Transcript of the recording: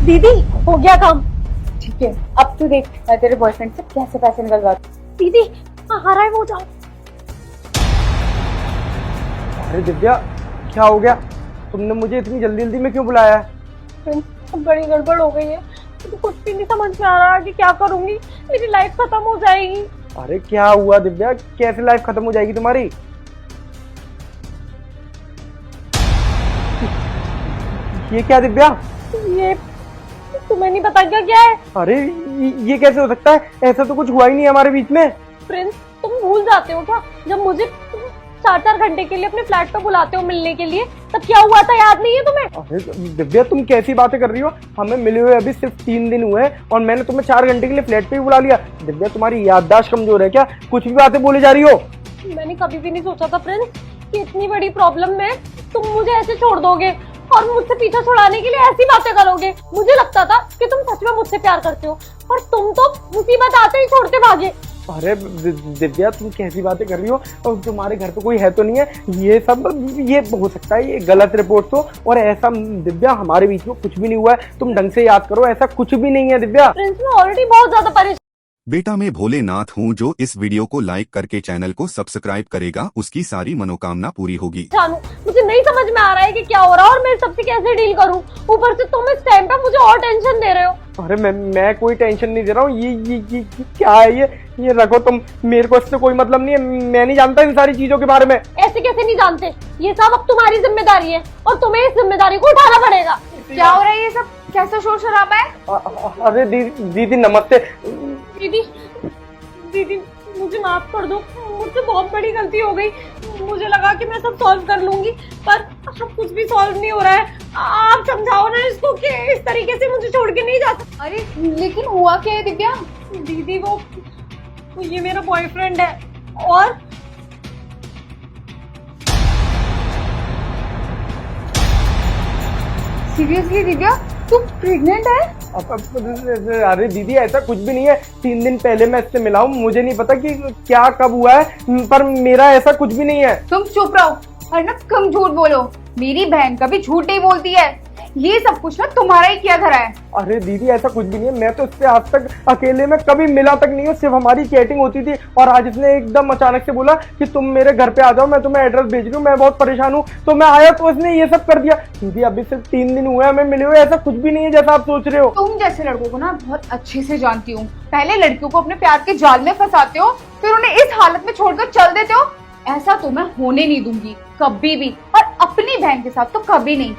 दीदी हो गया काम। ठीक है अब तू देख मैं तेरे बॉयफ्रेंड से कैसे पैसे निकलवाती हूँ। दीदी आ रहा है वो, जाओ। अरे दिव्या क्या हो गया? तुमने मुझे इतनी जल्दी जल्दी में क्यों बुलाया है? अब बड़ी गड़बड़ हो गई है, मुझे कुछ भी नहीं समझ में आ रहा कि क्या करूंगी, मेरी लाइफ खत्म हो जाएगी। अरे क्या हुआ दिव्या, कैसे लाइफ खत्म हो जाएगी तुम्हारी? ये क्या दिव्या? ये तुम्हें नहीं पता क्या है? अरे ये कैसे हो सकता है? ऐसा तो कुछ हुआ ही नहीं हमारे बीच में। प्रिंस तुम भूल जाते हो क्या, जब मुझे 4-4 घंटे के लिए अपने फ्लैट पे बुलाते हो मिलने के लिए, तब क्या हुआ था याद नहीं है तुम्हें? अरे दिव्या तुम कैसी बातें कर रही हो? हमें मिले हुए अभी सिर्फ 3 दिन हुए हैं और मैंने तुम्हें 4 घंटे के लिए फ्लैट पे ही बुला लिया। दिव्या तुम्हारी याददाश्त कमजोर है क्या? कुछ भी बातें बोले जा रही हो। मैंने कभी भी नहीं सोचा था प्रिंस कि इतनी बड़ी प्रॉब्लम में तुम मुझे ऐसे छोड़ दोगे और मुझसे पीछा छुड़ाने के लिए ऐसी बातें करोगे। मुझे लगता था कि तुम सच में मुझसे प्यार करते हो, पर तुम तो मुसीबत आते ही छोड़ते भागे। अरे दिव्या तुम कैसी बातें कर रही हो? और तुम्हारे घर पे कोई है तो नहीं है? ये हो सकता है ये गलत रिपोर्ट हो, और ऐसा दिव्या हमारे बीच में कुछ भी नहीं हुआ है। तुम ढंग से याद करो, ऐसा कुछ भी नहीं है दिव्या। प्रिंस मैं ऑलरेडी बहुत ज्यादा परेशान। बेटा मैं भोलेनाथ हूँ, जो इस वीडियो को लाइक करके चैनल को सब्सक्राइब करेगा उसकी सारी मनोकामना पूरी होगी। मुझे नहीं समझ में आ रहा है कि क्या हो रहा है और मैं सबसे कैसे डील करूं। ऊपर से तुम इस टाइम पे मुझे और टेंशन दे रहे हो। अरे मैं कोई टेंशन नहीं दे रहा हूँ। ये क्या है? ये रखो तुम, मेरे को इससे कोई मतलब नहीं है। मैं नहीं जानता इन सारी चीजों के बारे में। ऐसे कैसे नहीं जानते? ये सब अब तुम्हारी जिम्मेदारी है और तुम्हें इस जिम्मेदारी को उठाना पड़ेगा। क्या हो रहा है ये सब? कैसा शोर शराबा है? अरे दीदी नमस्ते। दीदी मुझे माफ कर दो, मुझसे बहुत बड़ी गलती हो गई। मुझे लगा कि मैं सब सॉल्व कर लूंगी, पर अब कुछ भी सॉल्व नहीं हो रहा है। आप समझाओ ना इसको कि इस तरीके से मुझे छोड़ के नहीं जा सकता। अरे लेकिन हुआ क्या है दिव्या? दीदी वो ये मेरा बॉयफ्रेंड है और सीरियसली दिव्या तुम प्रेग्नेंट है? अरे दीदी ऐसा कुछ भी नहीं है। 3 दिन पहले मैं इससे मिला हूँ, मुझे नहीं पता कि क्या कब हुआ है, पर मेरा ऐसा कुछ भी नहीं है। तुम चुप रहो और ना कम झूठ बोलो। मेरी बहन कभी झूठ नहीं बोलती है। ये सब कुछ ना तुम्हारा ही किया धरा है। अरे दीदी ऐसा कुछ भी नहीं है। मैं तो इससे आज तक अकेले में कभी मिला तक नहीं हूँ, सिर्फ हमारी चैटिंग होती थी। और आज इसने एकदम अचानक से बोला कि तुम मेरे घर पे आ जाओ, मैं तुम्हें एड्रेस भेज रही हूँ, मैं बहुत परेशान हूँ। तो मैं आया तो इसने ये सब कर दिया। दीदी अभी सिर्फ 3 दिन हुए हमें मिले हुए, ऐसा कुछ भी नहीं है जैसा आप सोच रहे हो। तुम जैसे लड़कों को ना बहुत अच्छे से जानती हूँ। पहले लड़कियों को अपने प्यार के जाल में फंसाते हो, फिर उन्हें इस हालत में छोड़कर चल देते हो। ऐसा तो मैं होने नहीं दूंगी कभी भी, और अपनी बहन के साथ तो कभी नहीं।